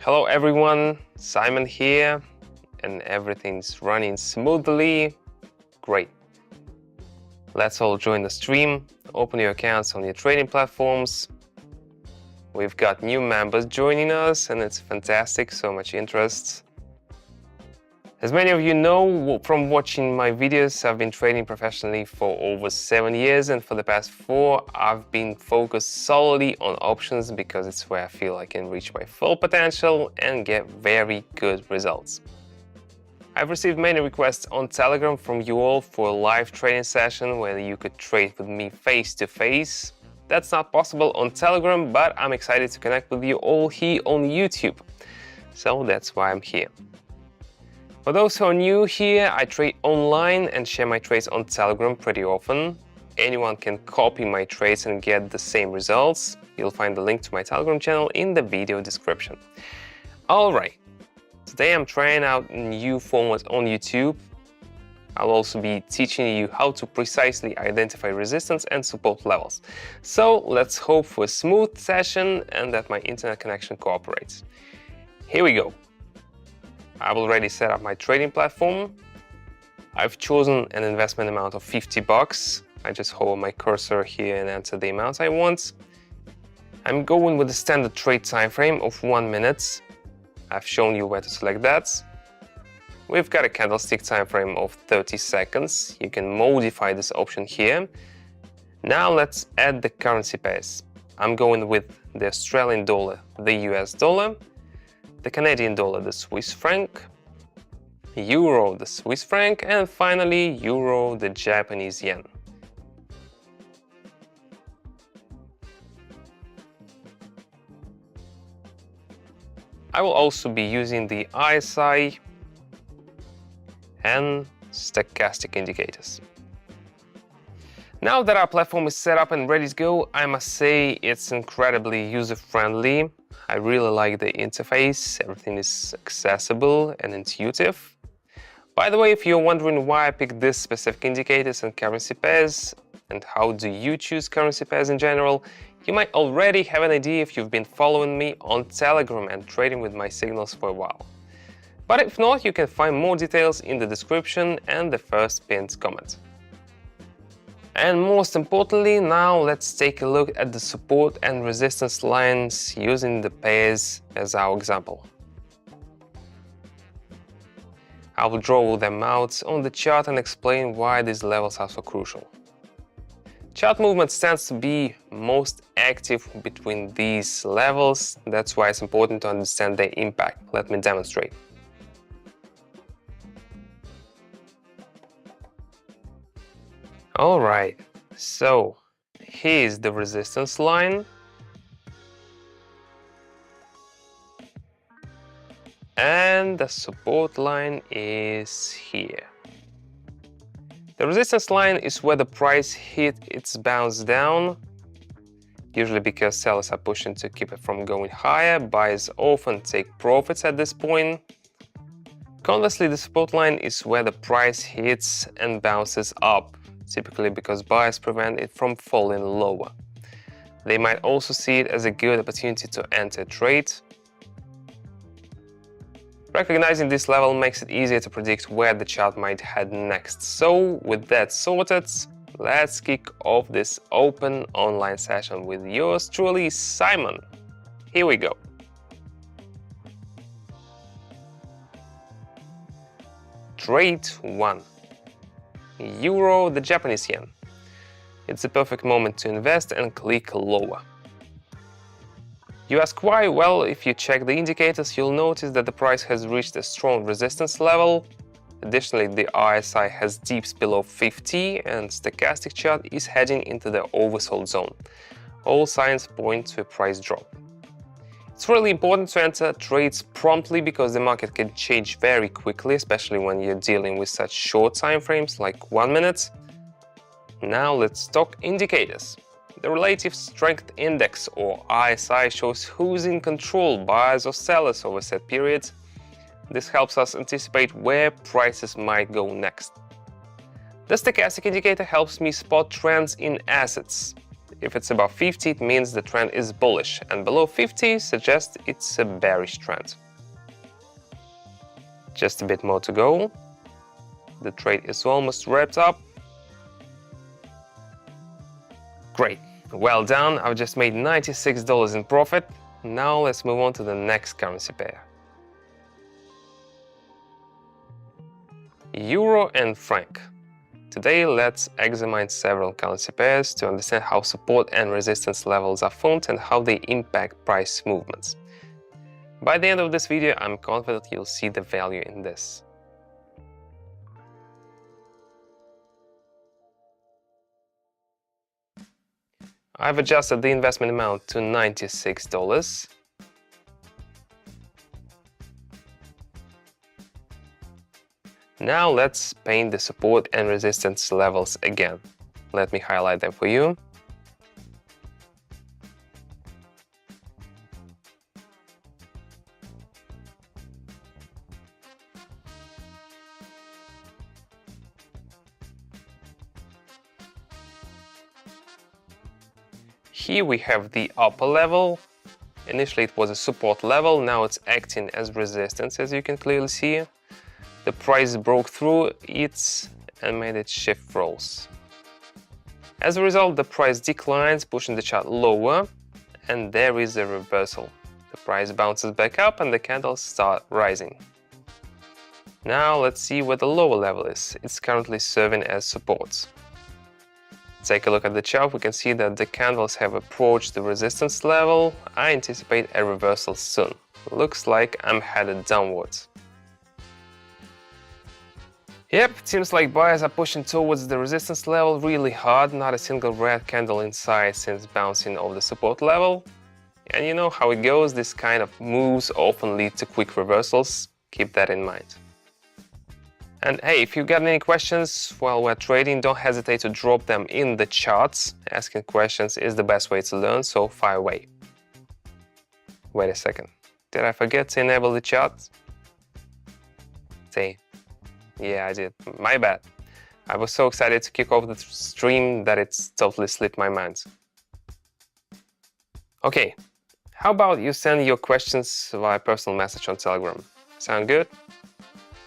Hello everyone, Simon here, and everything's running smoothly. Great. Let's all join the stream, open your accounts on your trading platforms. We've got new members joining us and it's fantastic, so much interest. As many of you know from watching my videos, I've been trading professionally for over 7 years, and for the past 4 I've been focused solely on options because it's where I feel I can reach my full potential and get very good results. I've received many requests on Telegram from you all for a live trading session where you could trade with me face to face. That's not possible on Telegram, but I'm excited to connect with you all here on YouTube. So that's why I'm here. For those who are new here, I trade online and share my trades on Telegram pretty often. Anyone can copy my trades and get the same results. You'll find the link to my Telegram channel in the video description. Alright, today I'm trying out a new format on YouTube. I'll also be teaching you how to precisely identify resistance and support levels. So let's hope for a smooth session and that my internet connection cooperates. Here we go. I've already set up my trading platform. I've chosen an investment amount of $50. I just hold my cursor here and enter the amount I want. I'm going with the standard trade time frame of 1 minute. I've shown you where to select that. We've got a candlestick time frame of 30 seconds. You can modify this option here. Now let's add the currency pairs. I'm going with the Australian dollar, the US dollar, the Canadian dollar, the Swiss franc, Euro, the Swiss franc, and finally Euro, the Japanese yen. I will also be using the RSI and stochastic indicators. Now that our platform is set up and ready to go, I must say it's incredibly user-friendly. I really like the interface, everything is accessible and intuitive. By the way, if you're wondering why I picked this specific indicators and currency pairs, and how do you choose currency pairs in general, you might already have an idea if you've been following me on Telegram and trading with my signals for a while. But if not, you can find more details in the description and the first pinned comment. And most importantly, now let's take a look at the support and resistance lines using the pairs as our example. I will draw them out on the chart and explain why these levels are so crucial. Chart movement tends to be most active between these levels, that's why it's important to understand their impact. Let me demonstrate. Alright, so here's the resistance line. And the support line is here. The resistance line is where the price hit its bounce down, usually because sellers are pushing to keep it from going higher. Buyers often take profits at this point. Conversely, the support line is where the price hits and bounces up, typically because buyers prevent it from falling lower. They might also see it as a good opportunity to enter a trade. Recognizing this level makes it easier to predict where the chart might head next. So, with that sorted, let's kick off this open online session with yours truly, Simon. Here we go. Trade 1. Euro, the Japanese yen. It's the perfect moment to invest and click lower. You ask why? Well, if you check the indicators, you'll notice that the price has reached a strong resistance level. Additionally, the RSI has dips below 50 and stochastic chart is heading into the oversold zone. All signs point to a price drop. It's really important to enter trades promptly because the market can change very quickly, especially when you're dealing with such short time frames like 1 minute. Now let's talk indicators. The Relative Strength Index, or RSI, shows who's in control, buyers or sellers over set periods. This helps us anticipate where prices might go next. The stochastic indicator helps me spot trends in assets. If it's above 50, it means the trend is bullish, and below 50 suggests it's a bearish trend. Just a bit more to go. The trade is almost wrapped up. Great, well done. I've just made $96 in profit. Now let's move on to the next currency pair. Euro and franc. Today let's examine several currency pairs to understand how support and resistance levels are formed and how they impact price movements. By the end of this video, I'm confident you'll see the value in this. I've adjusted the investment amount to $96. Now let's paint the support and resistance levels again. Let me highlight them for you. Here we have the upper level. Initially it was a support level, now it's acting as resistance, as you can clearly see. The price broke through it and made it shift rolls. As a result, the price declines, pushing the chart lower, and there is a reversal. The price bounces back up and the candles start rising. Now let's see where the lower level is. It's currently serving as support. Take a look at the chart. We can see that the candles have approached the resistance level. I anticipate a reversal soon. Looks like I'm headed downwards. Yep, it seems like buyers are pushing towards the resistance level really hard. Not a single red candle in sight since bouncing off the support level. And you know how it goes, this kind of moves often lead to quick reversals. Keep that in mind. And hey, if you've got any questions while we're trading, don't hesitate to drop them in the charts. Asking questions is the best way to learn, so fire away. Wait a second, did I forget to enable the charts? Say. Yeah, I did. My bad. I was so excited to kick off the stream that it's totally slipped my mind. Okay, how about you send your questions via personal message on Telegram? Sound good?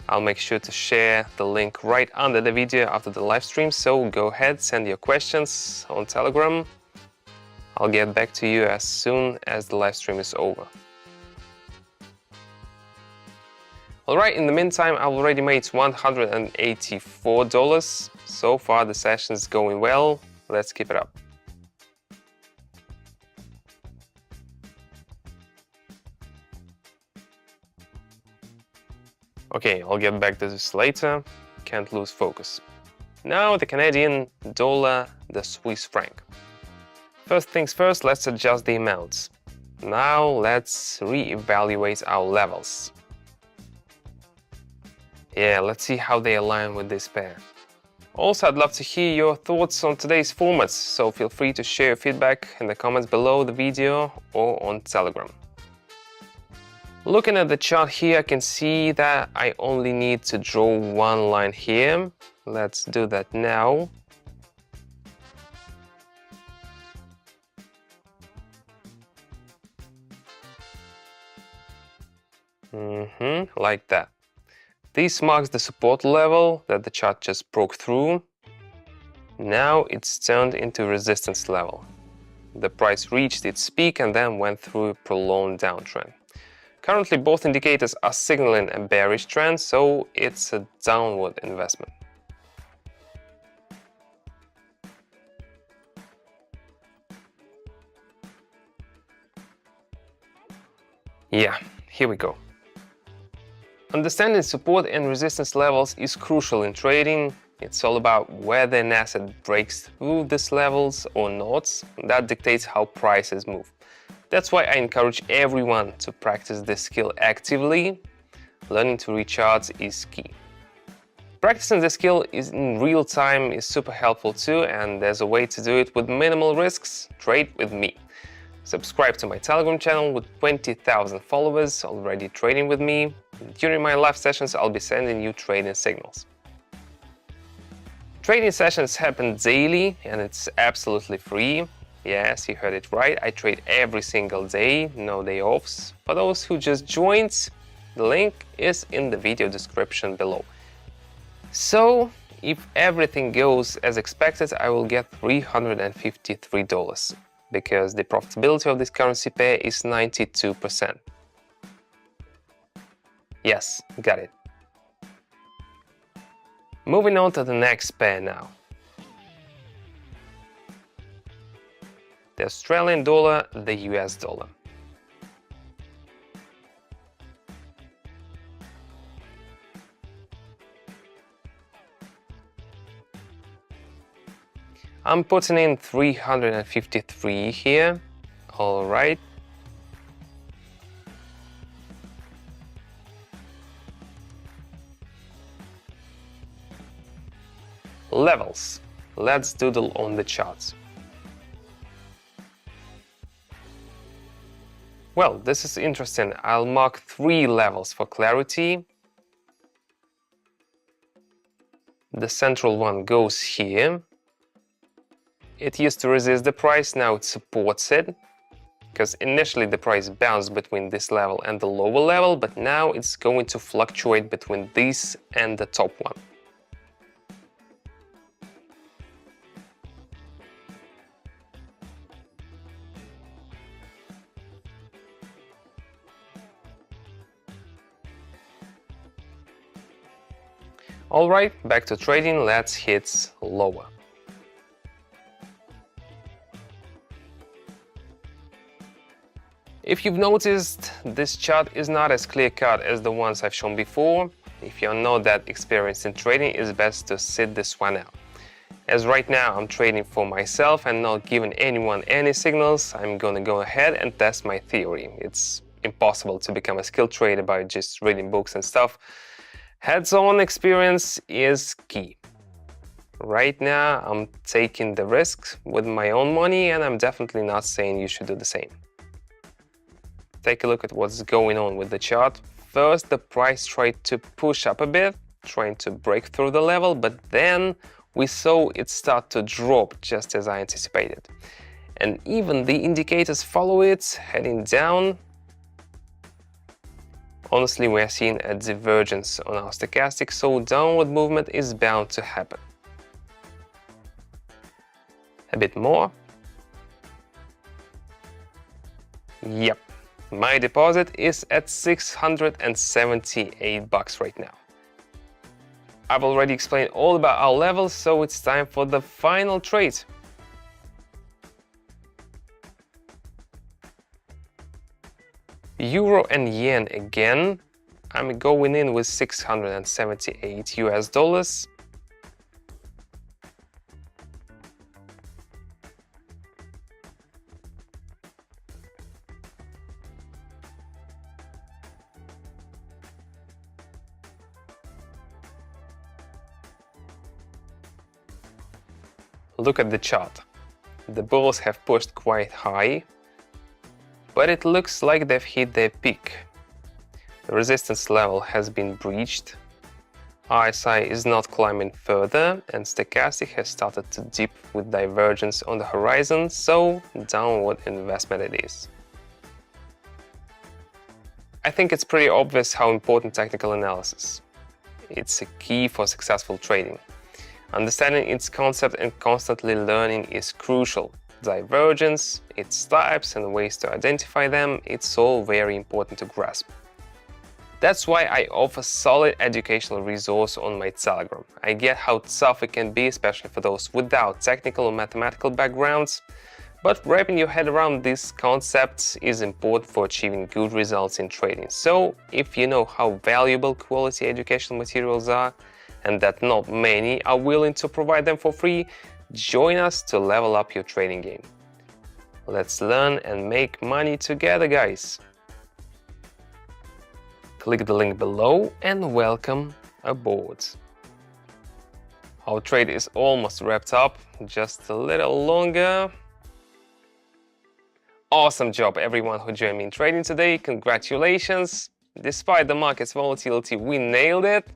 I'll make sure to share the link right under the video after the live stream, so go ahead, send your questions on Telegram. I'll get back to you as soon as the live stream is over. Alright, in the meantime, I've already made $184. So far the session's going well. Let's keep it up. Okay, I'll get back to this later. Can't lose focus. Now the Canadian dollar, the Swiss franc. First things first, let's adjust the amounts. Now let's re-evaluate our levels. Yeah, let's see how they align with this pair. Also, I'd love to hear your thoughts on today's formats, so feel free to share your feedback in the comments below the video or on Telegram. Looking at the chart here, I can see that I only need to draw one line here. Let's do that now. Like that. This marks the support level that the chart just broke through. Now it's turned into resistance level. The price reached its peak and then went through a prolonged downtrend. Currently, both indicators are signaling a bearish trend, so it's a downward investment. Yeah, here we go. Understanding support and resistance levels is crucial in trading. It's all about whether an asset breaks through these levels or not. That dictates how prices move. That's why I encourage everyone to practice this skill actively. Learning to read charts is key. Practicing the skill in real time is super helpful too, and there's a way to do it with minimal risks. Trade with me. Subscribe to my Telegram channel with 20,000 followers already trading with me. During my live sessions, I'll be sending you trading signals. Trading sessions happen daily and it's absolutely free. Yes, you heard it right. I trade every single day, no day offs. For those who just joined, the link is in the video description below. So, if everything goes as expected, I will get $353 because the profitability of this currency pair is 92%. Yes, got it. Moving on to the next pair now. The Australian dollar, the US dollar. I'm putting in 353 here. All right. Levels. Let's doodle on the charts. Well, this is interesting. I'll mark 3 levels for clarity. The central one goes here. It used to resist the price, now it supports it. Because initially the price bounced between this level and the lower level, but now it's going to fluctuate between this and the top one. Alright, back to trading, let's hit lower. If you've noticed, this chart is not as clear-cut as the ones I've shown before. If you're not that experienced in trading, it's best to sit this one out. As right now I'm trading for myself and not giving anyone any signals, I'm gonna go ahead and test my theory. It's impossible to become a skilled trader by just reading books and stuff. Hands-on experience is key. Right now, I'm taking the risk with my own money, and I'm definitely not saying you should do the same. Take a look at what's going on with the chart. First, the price tried to push up a bit, trying to break through the level, but then we saw it start to drop just as I anticipated. And even the indicators follow it, heading down. Honestly, we are seeing a divergence on our stochastic, so downward movement is bound to happen. A bit more. Yep, my deposit is at $678 right now. I've already explained all about our levels, so it's time for the final trade. Euro and yen again. I'm going in with 678 US dollars. Look at the chart. The bulls have pushed quite high, but it looks like they've hit their peak. The resistance level has been breached. RSI is not climbing further, and stochastic has started to dip with divergence on the horizon, so downward investment it is. I think it's pretty obvious how important technical analysis. It's a key for successful trading. Understanding its concept and constantly learning is crucial. Divergence, its types and ways to identify them, it's all very important to grasp. That's why I offer solid educational resource on my Telegram. I get how tough it can be, especially for those without technical or mathematical backgrounds, but wrapping your head around these concepts is important for achieving good results in trading. So, if you know how valuable quality educational materials are, and that not many are willing to provide them for free, join us to level up your trading game. Let's learn and make money together, guys! Click the link below and welcome aboard. Our trade is almost wrapped up, just a little longer. Awesome job everyone who joined me in trading today, congratulations! Despite the market's volatility, we nailed it.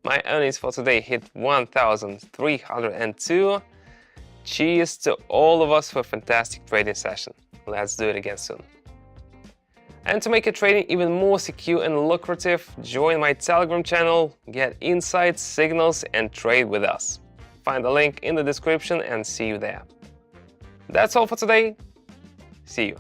My earnings for today hit 1,302. Cheers to all of us for a fantastic trading session. Let's do it again soon. And to make your trading even more secure and lucrative, join my Telegram channel, get insights, signals, and trade with us. Find the link in the description and see you there. That's all for today. See you.